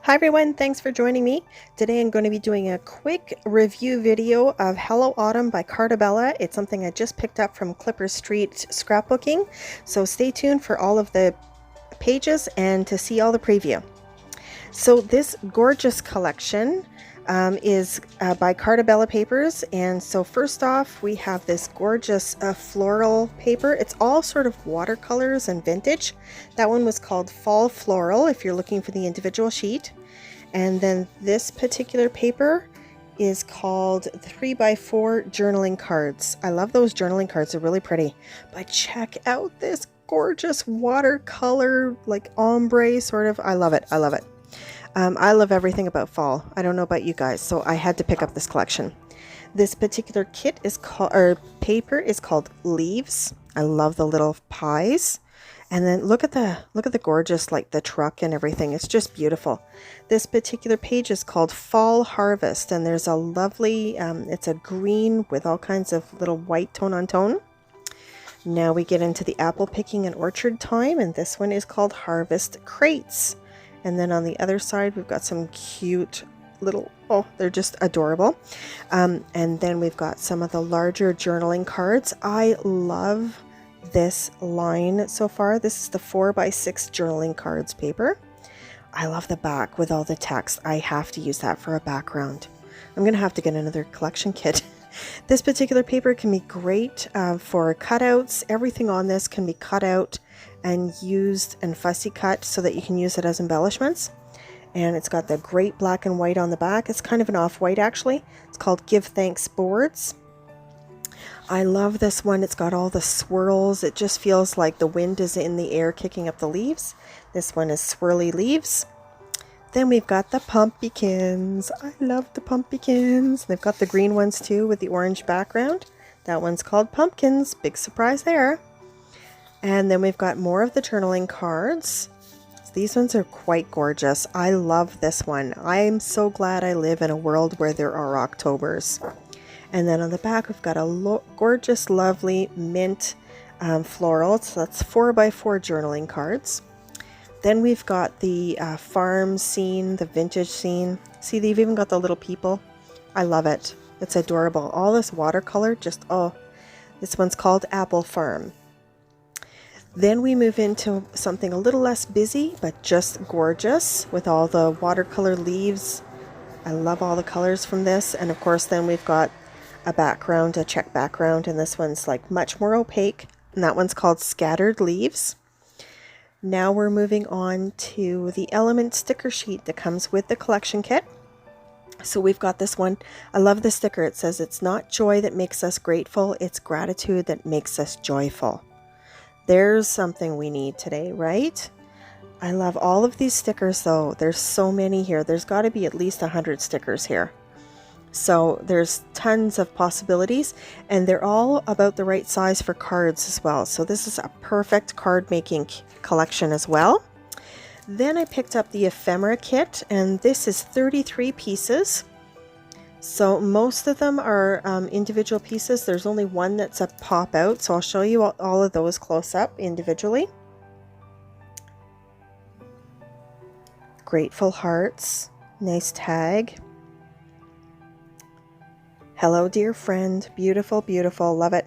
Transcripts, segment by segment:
Hi everyone, thanks for joining me. Today I'm going to be doing a quick review video of Hello Autumn by Carta Bella. It's something I just picked up from Clipper Street Scrapbooking, so stay tuned for all of the pages and to see all the preview. So this gorgeous collection is by Carta Bella Papers, and so first off we have this gorgeous floral paper. It's all sort of watercolors and vintage. That one was called Fall Floral if you're looking for the individual sheet. And then this particular paper is called 3x4 journaling cards. I love those journaling cards, they're really pretty. But check out this gorgeous watercolor, like ombre sort of. I love it. I love it. I love everything about fall. I don't know about you guys, so I had to pick up this collection. This particular kit is called, or paper is called Leaves. I love the little pies. And then look at the gorgeous, like the truck and everything. It's just beautiful. This particular page is called Fall Harvest, and there's a lovely, it's a green with all kinds of little white tone on tone. Now we get into the apple picking and orchard time, and this one is called Harvest Crates. And then on the other side, we've got some cute little, oh, they're just adorable. And then we've got some of the larger journaling cards. I love this line so far. This is the 4x6 journaling cards paper. I love the back with all the text. I have to use that for a background. I'm gonna have to get another collection kit. This particular paper can be great for cutouts. Everything on this can be cut out and used and fussy cut so that you can use it as embellishments. And it's got the great black and white on the back. It's kind of an off-white actually. It's called Give Thanks Boards. I love this one. It's got all the swirls. It just feels like the wind is in the air kicking up the leaves. This one is Swirly Leaves. Then we've got the pumpkins. I love the pumpkins. They've got the green ones too with the orange background. That one's called Pumpkins. Big surprise there. And then we've got more of the journaling cards. These ones are quite gorgeous. I love this one. I'm so glad I live in a world where there are Octobers. And then on the back, we've got a gorgeous, lovely mint floral. So that's 4x4 journaling cards. Then we've got the farm scene, the vintage scene. See, they've even got the little people. I love it. It's adorable. All this watercolor, just, oh, this one's called Apple Farm. Then we move into something a little less busy, but just gorgeous with all the watercolor leaves. I love all the colors from this. And of course, then we've got a background, a check background, and this one's like much more opaque, and that one's called Scattered Leaves. Now we're moving on to the element sticker sheet that comes with the collection kit. So we've got this one. I love the sticker. It says, "It's not joy that makes us grateful, it's gratitude that makes us joyful." There's something we need today, right? I love all of these stickers though. There's so many here. There's got to be at least 100 stickers here. So there's tons of possibilities, and they're all about the right size for cards as well. So this is a perfect card making collection as well. Then I picked up the Ephemera Kit, and this is 33 pieces. So most of them are individual pieces. There's only one that's a pop out, so I'll show you all of those close up individually. Grateful Hearts, nice tag. Hello, dear friend. Beautiful, beautiful. Love it.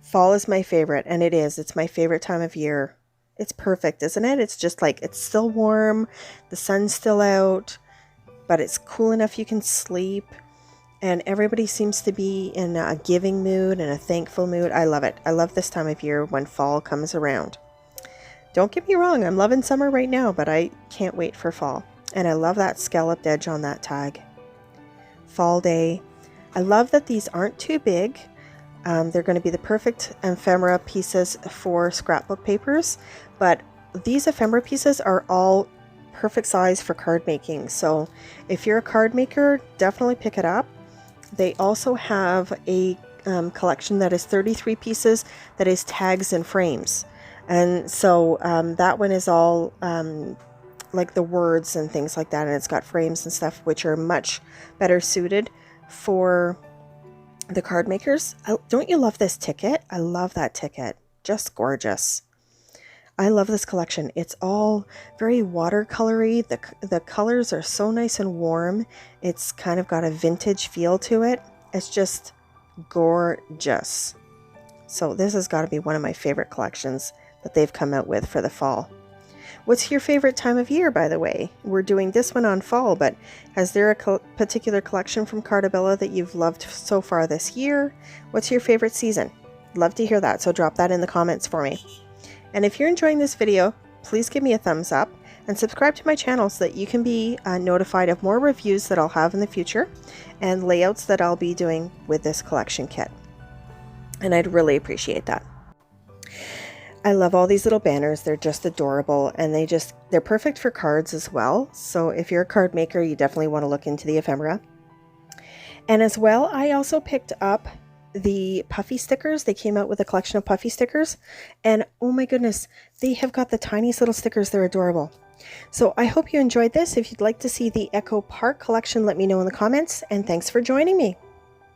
Fall is my favorite, and it is. It's my favorite time of year. It's perfect, isn't it? It's just like, it's still warm, the sun's still out, but it's cool enough you can sleep, and everybody seems to be in a giving mood and a thankful mood. I love it. I love this time of year when fall comes around. Don't get me wrong, I'm loving summer right now, but I can't wait for fall. And I love that scalloped edge on that tag. Fall Day. I love that these aren't too big. They're going to be the perfect ephemera pieces for scrapbook papers, but these ephemera pieces are all perfect size for card making. So if you're a card maker, definitely pick it up. They also have a collection that is 33 pieces that is tags and frames. And so that one is all like the words and things like that, and it's got frames and stuff which are much better suited for the card makers. Don't you love this ticket? I love that ticket. Just gorgeous. I love this collection. It's all very watercolory. The colors are so nice and warm. It's kind of got a vintage feel to it. It's just gorgeous. So this has got to be one of my favorite collections that they've come out with for the fall. What's your favorite time of year, by the way? We're doing this one on fall, but has there a particular collection from Carta Bella that you've loved so far this year? What's your favorite season? Love to hear that, so drop that in the comments for me. And if you're enjoying this video, please give me a thumbs up and subscribe to my channel so that you can be notified of more reviews that I'll have in the future and layouts that I'll be doing with this collection kit. And I'd really appreciate that. I love all these little banners. They're just adorable, and they're perfect for cards as well. So if you're a card maker, you definitely want to look into the ephemera. And as well, I also picked up the puffy stickers. They came out with a collection of puffy stickers, and oh my goodness, they have got the tiniest little stickers. They're adorable. So I hope you enjoyed this. If you'd like to see the Echo Park collection, let me know in the comments, and thanks for joining me.